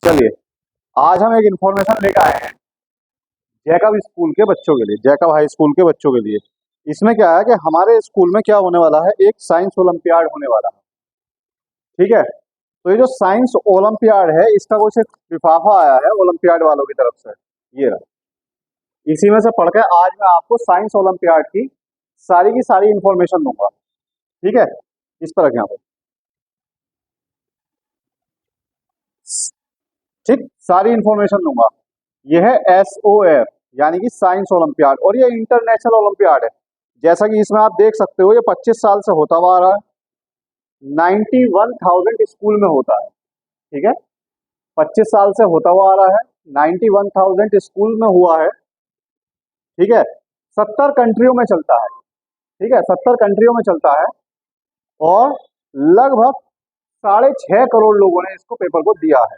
चलिए, आज हम एक इन्फॉर्मेशन लेकर आए हैं जैकब स्कूल के बच्चों के लिए, जैकब हाई स्कूल के बच्चों के लिए। इसमें क्या है कि हमारे स्कूल में क्या होने वाला है, एक साइंस ओलंपियाड होने वाला है। ठीक है, तो ये जो साइंस ओलंपियाड है, इसका कुछ एक लिफाफा आया है ओलंपियाड वालों की तरफ से। ये रहा, इसी में से पढ़ के आज मैं आपको साइंस ओलंपियाड की सारी इंफॉर्मेशन दूंगा। ठीक है, इस तरह के यहाँ पे ठीक सारी इंफॉर्मेशन दूंगा। यह है SOF यानी कि साइंस ओलंपियाड, और ये इंटरनेशनल ओलंपियाड है। जैसा कि इसमें आप देख सकते हो, ये 25 साल से होता हुआ आ रहा है। 91,000 स्कूल में होता है। ठीक है, 25 साल से होता हुआ आ रहा है, 91,000 स्कूल में हुआ है। ठीक है, 70 कंट्रियों में चलता है। ठीक है, 70 कंट्रियों में चलता है, और लगभग 6.5 करोड़ लोगों ने इसको पेपर को दिया है,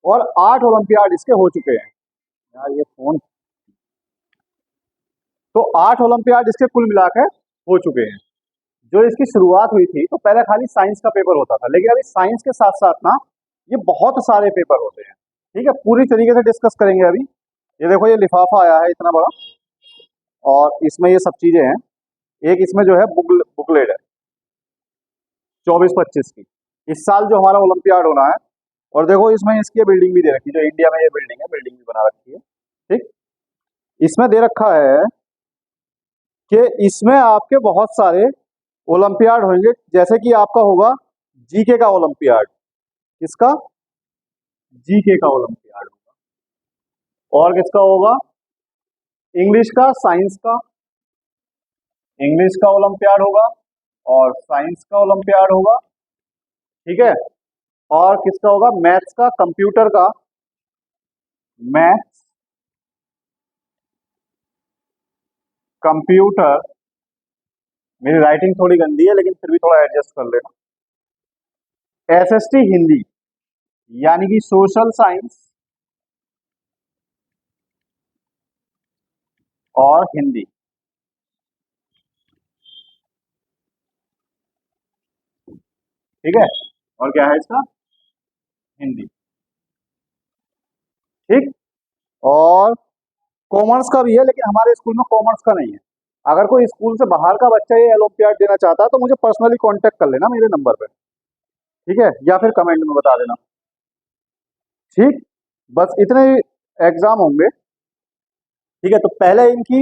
और 8 ओलंपियाड इसके हो चुके हैं। यार ये फोन, तो 8 ओलंपियाड इसके कुल मिलाकर हो चुके हैं। जो इसकी शुरुआत हुई थी, तो पहले खाली साइंस का पेपर होता था, लेकिन अभी साइंस के साथ साथ ना ये बहुत सारे पेपर होते हैं। ठीक है, पूरी तरीके से डिस्कस करेंगे अभी। ये देखो, ये लिफाफा आया है इतना बड़ा, और इसमें ये सब चीजें हैं। एक इसमें जो है बुकलेट है 24-25 की, इस साल जो हमारा ओलंपियाड होना है। और देखो, इसमें इसकी बिल्डिंग भी दे रखी है, जो इंडिया में ये बिल्डिंग है, बिल्डिंग भी बना रखी है। ठीक, इसमें दे रखा है कि इसमें आपके बहुत सारे ओलंपियाड होंगे, जैसे कि आपका होगा जीके का ओलंपियाड। किसका? जीके का ओलंपियाड होगा। और किसका होगा? इंग्लिश का, साइंस का। इंग्लिश का ओलंपियाड होगा, और साइंस का ओलंपियाड होगा। ठीक है, और किसका होगा? मैथ्स का, कंप्यूटर का। मैथ्स, कंप्यूटर, मेरी राइटिंग थोड़ी गंदी है, लेकिन फिर भी थोड़ा एडजस्ट कर लेना। SST हिंदी यानी कि सोशल साइंस और हिंदी। ठीक है, और क्या है इसका? हिंदी। ठीक, और कॉमर्स का भी है, लेकिन हमारे स्कूल में कॉमर्स का नहीं है। अगर कोई स्कूल से बाहर का बच्चा ये ओलंपियाड देना चाहता है, तो मुझे पर्सनली कांटेक्ट कर लेना मेरे नंबर पे। ठीक है, या फिर कमेंट में बता देना। ठीक, बस इतने एग्जाम होंगे। ठीक है, तो पहले इनकी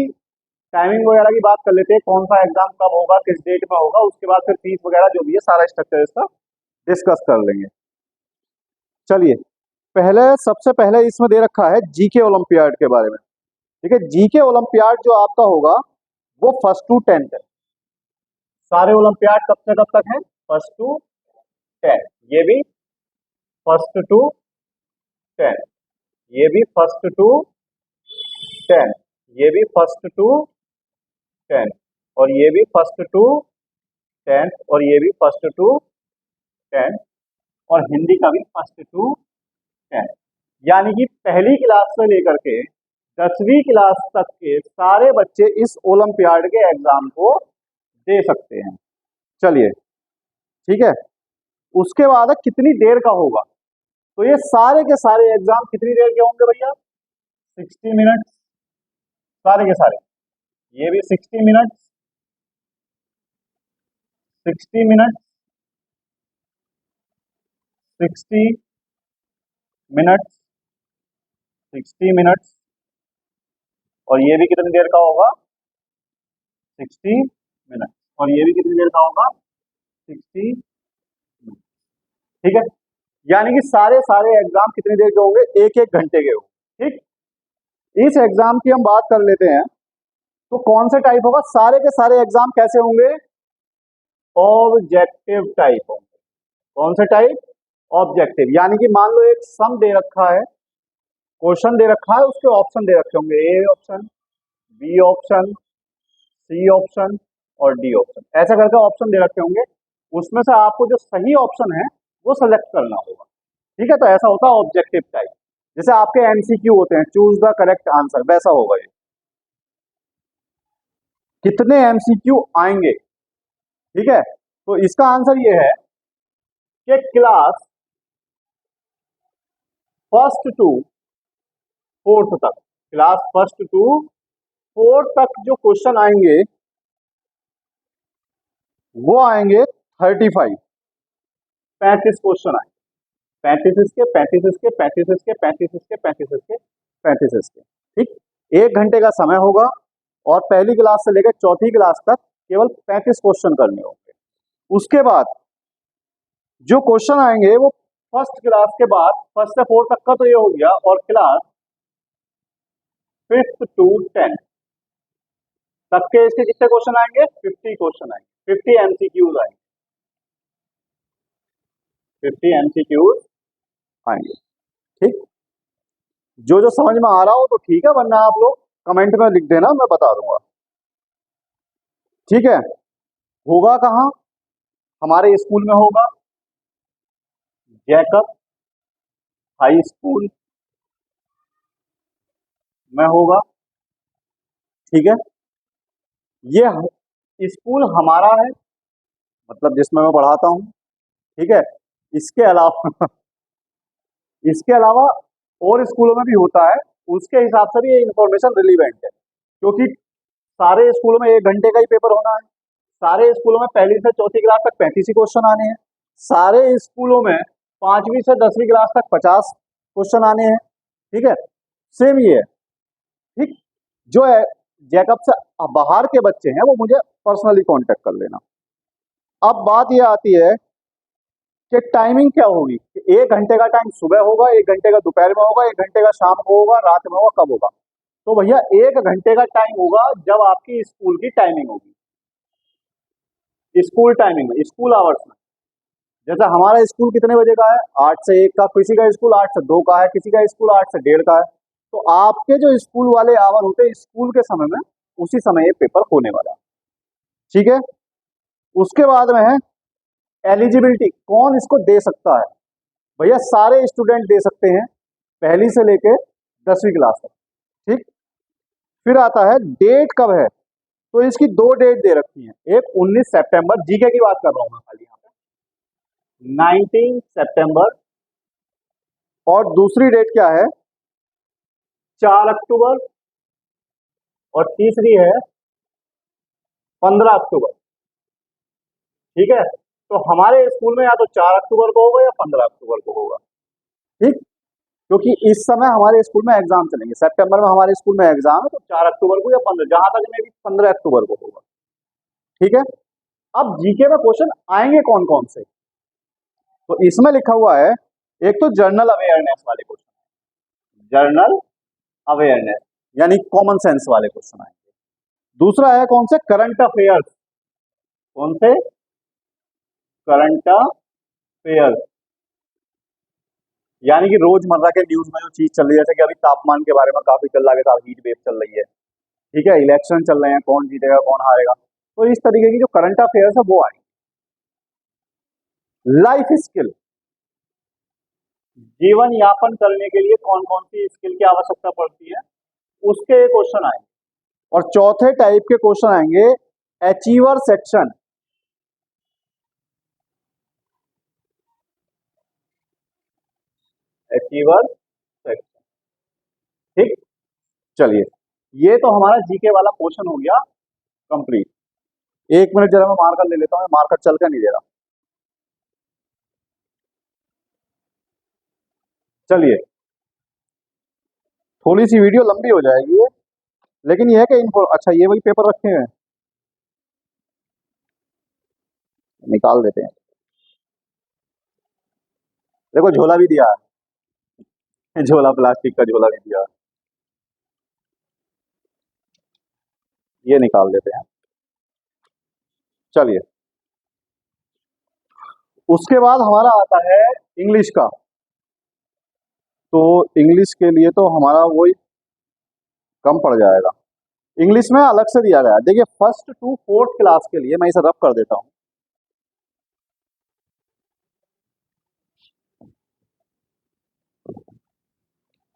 टाइमिंग वगैरह की बात कर लेते हैं, कौन सा एग्जाम कब होगा, किस डेट में होगा। उसके बाद फिर फीस वगैरह जो भी है, सारा स्ट्रक्चर इसका डिस्कस कर लेंगे। चलिए, सबसे पहले इसमें दे रखा है जीके ओलंपियाड के बारे में। ठीक है, जीके ओलंपियाड जो आपका होगा वो 1st to 10th है। सारे ओलंपियाड कब से कब तक है? 1st to 10th। ये भी 1st to 10th, ये भी 1st to 10th, ये भी 1st to 10th, और ये भी 1st to 10th, और ये भी 1st to 10th, और हिंदी का भी 1st to 10th। यानी कि पहली क्लास से लेकर के 10वीं क्लास तक के सारे बच्चे इस ओलंपियाड के एग्जाम को दे सकते हैं। चलिए, ठीक है, उसके बाद कितनी देर का होगा? तो ये सारे के सारे एग्जाम कितनी देर के होंगे भैया? 60 मिनट, सारे के सारे। ये भी 60 मिनट, 60 मिनट, 60 मिनट, 60 मिनट, और ये भी कितनी देर का होगा? 60 मिनट, और ये भी कितनी देर का होगा? 60 मिनट। ठीक है, यानी कि सारे सारे एग्जाम कितनी देर के होंगे? 1-1 घंटे के होंगे। ठीक, इस एग्जाम की हम बात कर लेते हैं, तो कौन से टाइप होगा? सारे के सारे एग्जाम कैसे होंगे? ऑब्जेक्टिव टाइप होंगे। कौन से टाइप? ऑब्जेक्टिव, यानी कि मान लो एक सम दे रखा है, क्वेश्चन दे रखा है, उसके ऑप्शन दे रखे होंगे, A option, B option, C option, और डी ऑप्शन। ऐसा करके ऑप्शन दे रखे होंगे, उसमें से आपको जो सही ऑप्शन है वो सेलेक्ट करना होगा। ठीक है, तो ऐसा होता है ऑब्जेक्टिव टाइप। जैसे आपके MCQ होते हैं, चूज द करेक्ट आंसर, वैसा होगा ये। कितने MCQ आएंगे? ठीक है, तो इसका आंसर ये है कि क्लास फर्स्ट टू फोर्थ तक, क्लास फर्स्ट टू फोर्थ तक जो क्वेश्चन आएंगे वो आएंगे 35, 35 क्वेश्चन आएंगे। 35 इसके, 35 इसके, 35 इसके, 35 इसके, 35 इसके, 35 इसके। ठीक, 1 घंटे का समय होगा और पहली क्लास से लेकर चौथी क्लास तक केवल 35 क्वेश्चन करने होंगे। उसके बाद जो क्वेश्चन आएंगे वो फर्स्ट क्लास के बाद, फर्स्ट से फोर्थ तक का तो ये हो गया, और क्लास फिफ्थ टू 10 तक के इसके कितने क्वेश्चन आएंगे? 50 क्वेश्चन आएंगे, 50 एमसीक्यूज आएंगे, 50 एमसीक्यूज आएंगे। ठीक, जो जो समझ में आ रहा हो तो ठीक है, वरना आप लोग कमेंट में लिख देना, मैं बता दूंगा। ठीक है, होगा कहाँ? हमारे स्कूल में होगा, जैकब हाई स्कूल में होगा। ठीक है, ये स्कूल हमारा है, मतलब जिसमें मैं पढ़ाता हूँ। ठीक है, इसके अलावा इसके अलावा और स्कूलों में भी होता है, उसके हिसाब से भी ये इंफॉर्मेशन रिलीवेंट है, क्योंकि सारे स्कूलों में 1 घंटे का ही पेपर होना है। सारे स्कूलों में पहली से चौथी क्लास तक 35 ही क्वेश्चन आने हैं। सारे स्कूलों में 5वीं से 10वीं क्लास तक 50 क्वेश्चन आने हैं। ठीक है, सेम ये है। ठीक, जो है जैकब से बाहर के बच्चे हैं वो मुझे पर्सनली कांटेक्ट कर लेना। अब बात ये आती है कि टाइमिंग क्या होगी, कि 1 घंटे का टाइम सुबह होगा, 1 घंटे का दोपहर में होगा, 1 घंटे का शाम को होगा, रात में होगा, कब होगा? तो भैया 1 घंटे का टाइम होगा जब आपकी स्कूल की टाइमिंग होगी, स्कूल टाइमिंग में, स्कूल आवर्स में। जैसे हमारा स्कूल कितने बजे का है? 8 से 1 का, किसी का स्कूल 8 से 2 का है, किसी का स्कूल 8 से 1:30 का है। तो आपके जो स्कूल वाले आवर होते हैं स्कूल के समय में, उसी समय ये पेपर होने वाला है। ठीक है, उसके बाद में है एलिजिबिलिटी, कौन इसको दे सकता है? भैया सारे स्टूडेंट दे सकते हैं, पहली से लेके 10वीं क्लास तक। ठीक, फिर आता है डेट कब है, तो इसकी 2 डेट दे रखी है। एक 19 सितंबर, जीके की बात कर रहा हूं मैं खाली यहाँ पे, 19 सितंबर, और दूसरी डेट क्या है? 4 अक्टूबर, और तीसरी है 15 अक्टूबर। ठीक है, तो हमारे स्कूल में या तो 4 अक्टूबर को होगा या 15 अक्टूबर को होगा। ठीक, क्योंकि इस समय हमारे स्कूल में एग्जाम चलेंगे, सितंबर में हमारे स्कूल में एग्जाम है, तो 4 अक्टूबर को या 15, जहां तक मेरी 15 अक्टूबर को होगा। ठीक है, अब जीके में क्वेश्चन आएंगे कौन कौन से? तो इसमें लिखा हुआ है, एक तो जर्नल अवेयरनेस वाले क्वेश्चन, जर्नल अवेयरनेस यानी कॉमन सेंस वाले क्वेश्चन आएंगे। दूसरा है कौन से? Current affairs. कौन से? करंट अफेयर्स, यानी कि रोजमर्रा के न्यूज में जो चीज चल रही है, जैसे कि अभी तापमान के बारे में काफी चल रहा है, हीट वेव चल रही है। ठीक है, इलेक्शन चल रहे हैं, कौन जीतेगा कौन हारेगा, तो इस तरीके की जो करंट अफेयर्स है वो आएंगे। लाइफ स्किल, जीवन यापन करने के लिए कौन कौन सी स्किल की आवश्यकता पड़ती है, उसके क्वेश्चन आएंगे। और चौथे टाइप के क्वेश्चन आएंगे अचीवर सेक्शन। Achiever section. ठीक, चलिए, ये तो हमारा जीके वाला पोर्शन हो गया कंप्लीट। 1 मिनट जरा मैं मार्कर ले लेता हूँ, मार्कर चल कर नहीं दे रहा। चलिए, थोड़ी सी वीडियो लंबी हो जाएगी ये, लेकिन ये है कि इनको, अच्छा ये वही पेपर रखे हैं, निकाल देते हैं। देखो झोला भी दिया है, झोला प्लास्टिक का झोला भी दिया है, ये निकाल देते हैं। चलिए, उसके बाद हमारा आता है इंग्लिश का। तो इंग्लिश के लिए तो हमारा वही कम पड़ जाएगा। इंग्लिश में अलग से दिया गया है, देखिए फर्स्ट टू फोर्थ क्लास के लिए, मैं इसे रब कर देता हूँ।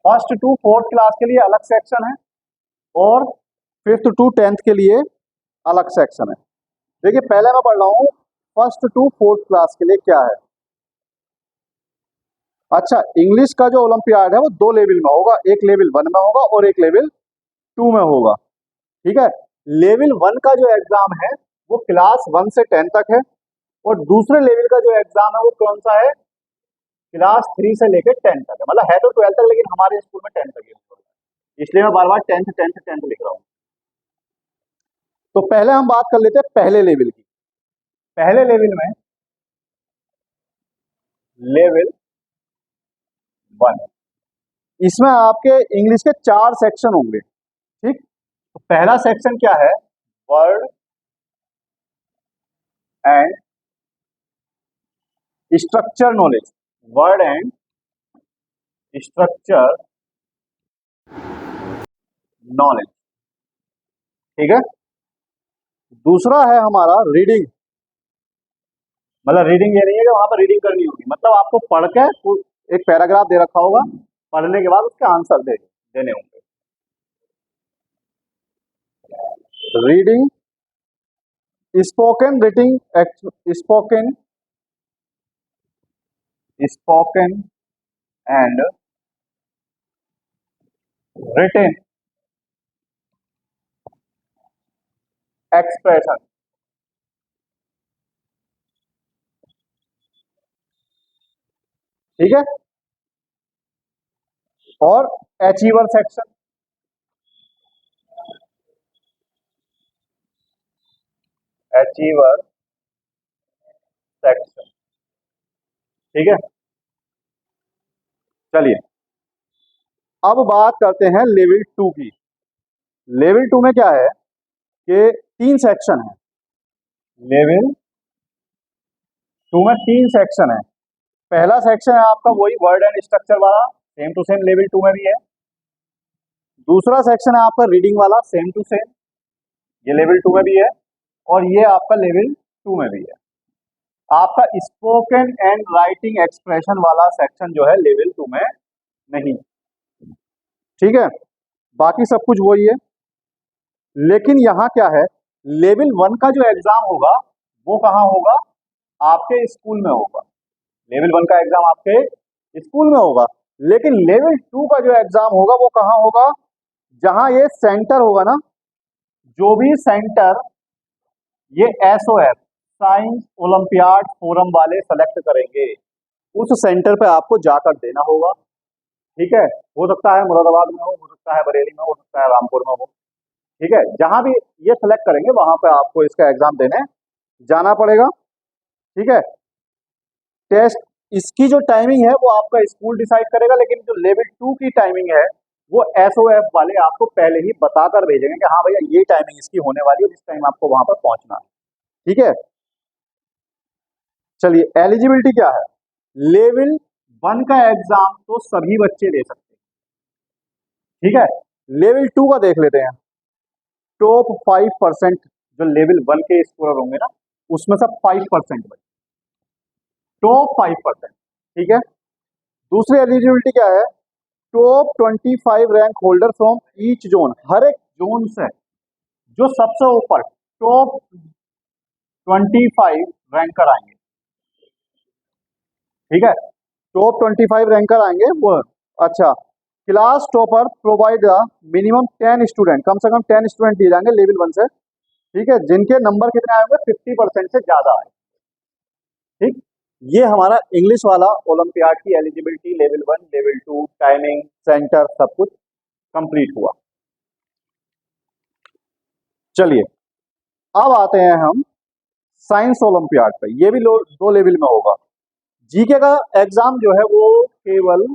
फर्स्ट टू फोर्थ क्लास के लिए अलग सेक्शन है, और फिफ्थ टू 10th के लिए अलग सेक्शन है। देखिए पहले मैं पढ़ रहा हूँ फर्स्ट टू फोर्थ क्लास के लिए क्या है। अच्छा, इंग्लिश का जो ओलंपियाड है वो दो लेवल में होगा, एक लेवल 1 में होगा और एक लेवल 2 में होगा। ठीक है, लेवल 1 का जो एग्जाम है वो क्लास 1 से 10 तक है, और दूसरे लेवल का जो एग्जाम है वो कौन सा है, क्लास 3 से लेकर 10 तक है। मतलब है तो 12 तक, लेकिन हमारे स्कूल में 10 तक ही होगा, इसलिए मैं बार बार 10th लिख रहा हूँ। तो पहले हम बात कर लेते हैं पहले लेवल की। पहले लेवल में लेवल 1, इसमें आपके इंग्लिश के 4 सेक्शन होंगे। ठीक, तो पहला सेक्शन क्या है, word and structure knowledge, word and structure knowledge. ठीक है, दूसरा है हमारा रीडिंग। मतलब रीडिंग ये नहीं है कि वहां पर रीडिंग करनी होगी, मतलब आपको पढ़ के एक पैराग्राफ दे रखा होगा, पढ़ने के बाद उसके आंसर देने होंगे। Reading, spoken reading, spoken spoken and written expression. ठीक है, और अचीवर सेक्शन, अचीवर सेक्शन। ठीक है, चलिए अब बात करते हैं लेवल 2 की। लेवल 2 में क्या है कि 3 सेक्शन है। लेवल 2 में 3 सेक्शन है। पहला सेक्शन है आपका वही वर्ड एंड स्ट्रक्चर वाला, सेम टू सेम लेवल 2 में भी है। दूसरा सेक्शन है आपका रीडिंग वाला, सेम टू सेम, ये लेवल 2 में भी है, और ये आपका लेवल 2 में भी है। आपका स्पोकन एंड राइटिंग एक्सप्रेशन वाला सेक्शन जो है लेवल 2 में नहीं। ठीक है, बाकी सब कुछ वही है, लेकिन यहाँ क्या है, लेवल 1 का जो एग्जाम होगा वो कहाँ होगा, आपके स्कूल में होगा। लेवल 1 का एग्जाम आपके स्कूल में होगा, लेकिन लेवल 2 का जो एग्जाम होगा वो कहाँ होगा, जहां ये सेंटर होगा ना, जो भी सेंटर ये एसओएफ साइंस ओलंपियाड फोरम वाले सेलेक्ट करेंगे, उस सेंटर पे आपको जाकर देना होगा। ठीक है, हो सकता है मुरादाबाद में हो सकता है बरेली में हो सकता है रामपुर में हो। ठीक है, जहां भी ये सेलेक्ट करेंगे वहां पे आपको इसका एग्जाम देने जाना पड़ेगा। ठीक है, टेस्ट, इसकी जो टाइमिंग है वो आपका स्कूल डिसाइड करेगा, लेकिन जो लेवल 2 की टाइमिंग है वो एसओएफ वाले आपको पहले ही बताकर भेजेंगे कि हाँ भैया ये टाइमिंग इसकी होने वाली है, इस टाइम आपको वहां पर पहुंचना है। ठीक है, चलिए एलिजिबिलिटी क्या है, लेवल 1 का एग्जाम तो सभी बच्चे दे सकते हैं। ठीक है, लेवल 2 का देख लेते हैं। टॉप 5% जो लेवल 1 के स्कोरर होंगे ना, उसमें से 5% बच्चे, टॉप 5%। ठीक है, दूसरी एलिजिबिलिटी क्या है, top 25 rank holder from each zone, हर एक जोन से जो सबसे ऊपर टॉप 25 रैंकर आएंगे। ठीक है, टॉप 25 रैंकर आएंगे वो। अच्छा, class topper provide minimum 10 student, कम से कम 10 स्टूडेंट दिए जाएंगे लेवल 1 से। ठीक है, जिनके नंबर कितने आए होंगे, 50% से ज्यादा आए। ठीक, ये हमारा इंग्लिश वाला ओलंपियाड की eligibility level 1 level 2 timing centre सब कुछ कंप्लीट हुआ। चलिए अब आते हैं हम साइंस ओलंपियाड पे, ये भी दो लेवल में होगा। जीके का एग्जाम जो है वो केवल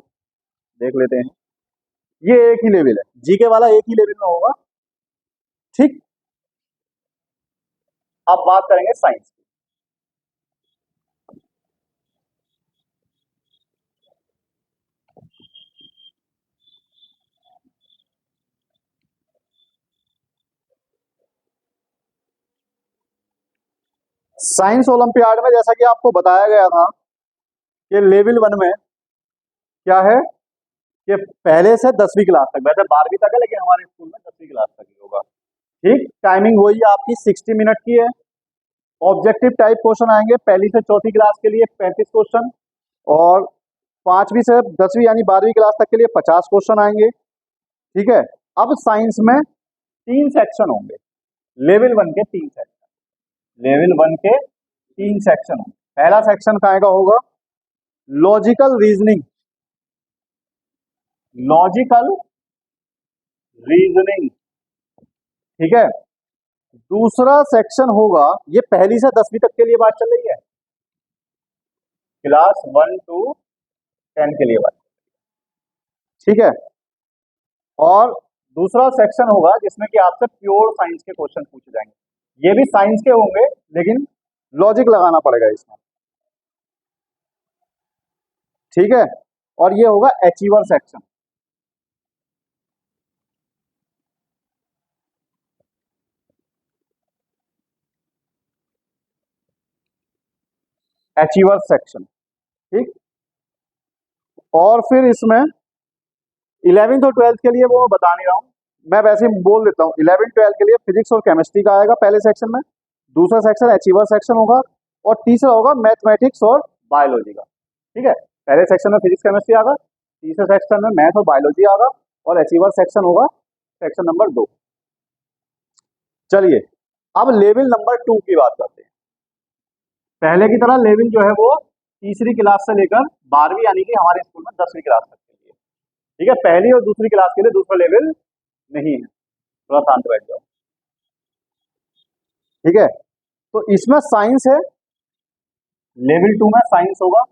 देख लेते हैं, ये एक ही लेवल है, जीके वाला एक ही लेवल में होगा। ठीक, अब बात करेंगे साइंस की। साइंस ओलंपियाड में जैसा कि आपको बताया गया था कि लेवल 1 में क्या है कि पहले से 10वीं क्लास तक, वैसे 12वीं तक है लेकिन हमारे स्कूल में 10वीं क्लास तक ही होगा। ठीक, टाइमिंग वही आपकी 60 मिनट की है। ऑब्जेक्टिव टाइप क्वेश्चन आएंगे, पहली से चौथी क्लास के लिए 35 क्वेश्चन, और 5वीं से 10वीं यानी 12वीं क्लास तक के लिए 50 क्वेश्चन आएंगे। ठीक है। अब साइंस में 3 सेक्शन होंगे, लेवल 1 के 3 सेक्शन, लेवल 1 के 3 सेक्शन होंगे। पहला सेक्शन कहाँ का होगा? Logical reasoning, logical reasoning. ठीक है। दूसरा सेक्शन होगा, ये पहली से 10वीं तक के लिए बात चल रही है, क्लास 1 to 10 के लिए बात। ठीक है। और दूसरा सेक्शन होगा जिसमें कि आपसे प्योर साइंस के क्वेश्चन पूछे जाएंगे। ये भी साइंस के होंगे लेकिन लॉजिक लगाना पड़ेगा इसमें। ठीक है। और ये होगा अचीवर सेक्शन। Achiever section. ठीक। और फिर इसमें 11th और 12th के लिए वो मैं बता नहीं रहा हूँ, मैं वैसे ही बोल देता हूँ। 11th 12th के लिए फिजिक्स और केमिस्ट्री का आएगा पहले सेक्शन में, दूसरा सेक्शन अचीवर सेक्शन होगा, और तीसरा होगा मैथमेटिक्स और बायोलॉजी का। ठीक है। पहले सेक्शन में फिजिक्स केमिस्ट्री आगा, तीसरे सेक्शन में मैथ और बायोलॉजी आगा, और अचीवर सेक्शन होगा सेक्शन नंबर 2। चलिए अब लेवल नंबर 2 की बात करते हैं। पहले की तरह लेवल जो है वो तीसरी क्लास से लेकर 12वीं यानी कि हमारे स्कूल में 10वीं क्लास तक के लिए। ठीक है। पहली और दूसरी क्लास के लिए दूसरा लेवल नहीं है, थोड़ा शांत बैठ जाओ। ठीक है। तो इसमें साइंस है, लेवल 2 में साइंस होगा,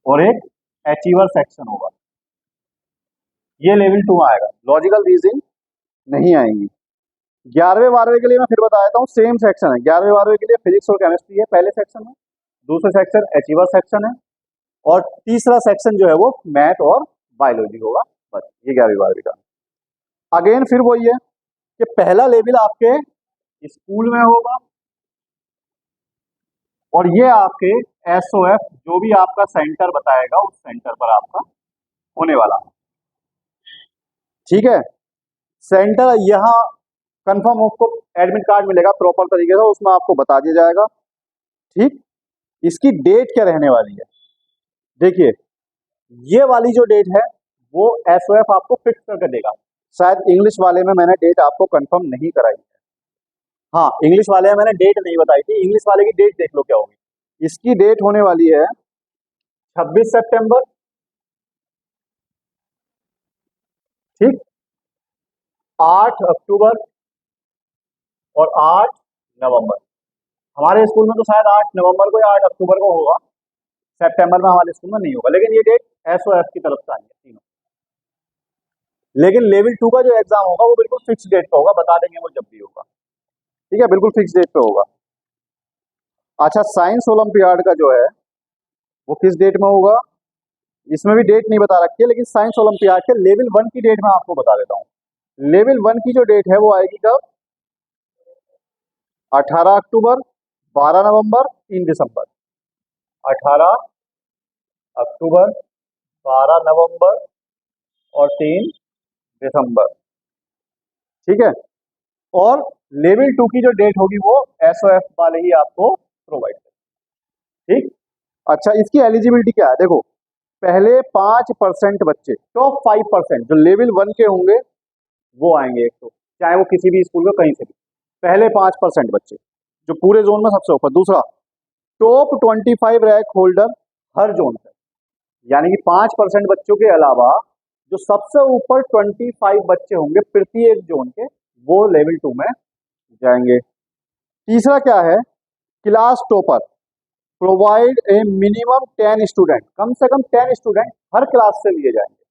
और एक अचीवर सेक्शन होगा। ये लेवल 2 में आएगा, लॉजिकल रीजनिंग नहीं आएंगी। 11वें 12वें के लिए मैं फिर बता देता हूँ, सेम सेक्शन है। 11वें 12वें के लिए फिजिक्स और केमिस्ट्री है पहले सेक्शन में, दूसरे सेक्शन अचीवर सेक्शन है, और तीसरा सेक्शन जो है वो मैथ और बायोलॉजी होगा। बस ये 11वीं 12वीं का। अगेन फिर वही है कि पहला लेवल आपके स्कूल में होगा, और ये आपके एसओएफ जो भी आपका सेंटर बताएगा उस सेंटर पर आपका होने वाला है। ठीक है। सेंटर यहाँ कंफर्म आपको एडमिट कार्ड मिलेगा प्रॉपर तरीके से, उसमें आपको बता दिया जाएगा। ठीक। इसकी डेट क्या रहने वाली है? देखिए ये वाली जो डेट है वो एसओएफ आपको फिक्स करके देगा। शायद इंग्लिश वाले में मैंने डेट आपको कंफर्म नहीं कराई है। हाँ, इंग्लिश वाले में मैंने डेट नहीं बताई थी, इंग्लिश वाले की डेट देख लो क्या होगी। इसकी डेट होने वाली है 26 सितंबर। ठीक। 8 अक्टूबर और 8 नवंबर। हमारे स्कूल में तो शायद 8 नवंबर को या 8 अक्टूबर को होगा, सितंबर में हमारे स्कूल में नहीं होगा, लेकिन ये डेट एसओएफ की तरफ से आई है तीनों। लेकिन लेवल 2 का जो एग्जाम होगा वो बिल्कुल फिक्स डेट पे होगा, बता देंगे वो जब भी होगा। ठीक है, बिल्कुल फिक्स डेट पे होगा। अच्छा, साइंस ओलंपियाड का जो है वो किस डेट में होगा? इसमें भी डेट नहीं बता रखी है, लेकिन साइंस ओलंपियाड के लेवल 1 की डेट मैं आपको बता देता हूँ। लेवल 1 की जो डेट है वो आएगी कब? 18 अक्टूबर, 12 नवंबर, 3 दिसंबर। 18 अक्टूबर, 12 नवंबर और 3 दिसंबर। ठीक है। और लेवल 2 की जो डेट होगी वो एसओएफ वाले ही आपको प्रोवाइड करेंगे। ठीक। अच्छा, इसकी एलिजिबिलिटी क्या है? देखो, पहले 5% बच्चे, टॉप 5% जो लेवल 1 के होंगे वो आएंगे, एक तो चाहे वो किसी भी स्कूल में कहीं से भी, पहले 5% बच्चे जो पूरे जोन में सबसे ऊपर। दूसरा, टॉप 25 रैंक होल्डर हर जोन से, यानी कि 5% बच्चों के अलावा जो सबसे ऊपर 25 बच्चे होंगे प्रत्येक जोन के, वो लेवल 2 में जाएंगे। तीसरा क्या है? Class topper provide a minimum 10 student, कम से कम 10 स्टूडेंट हर क्लास से लिए जाएंगे।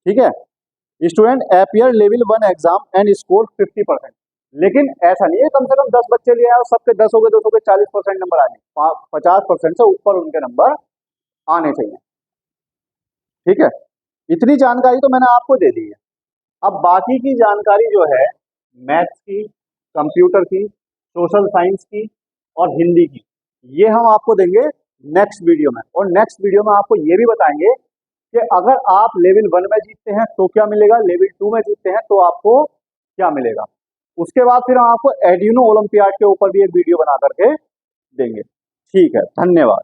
ठीक है। Student appear level 1 exam and score 50%। लेकिन ऐसा नहीं है कम से कम 10 बच्चे लिए आए और सबके 10 हो गए, 2 हो गए, 40% नंबर आने, 50% से ऊपर उनके नंबर आने चाहिए। ठीक है। इतनी जानकारी तो मैंने आपको दे दी है। अब बाकी की जानकारी जो है मैथ्स की, कंप्यूटर की, सोशल साइंस की और हिंदी की, ये हम आपको देंगे नेक्स्ट वीडियो में। और नेक्स्ट वीडियो में आपको ये भी बताएंगे कि अगर आप लेवल 1 में जीतते हैं तो क्या मिलेगा, लेवल 2 में जीतते हैं तो आपको क्या मिलेगा। उसके बाद फिर हम आपको एड्यूनो ओलंपियाड के ऊपर भी एक वीडियो बना करके देंगे। ठीक है, धन्यवाद।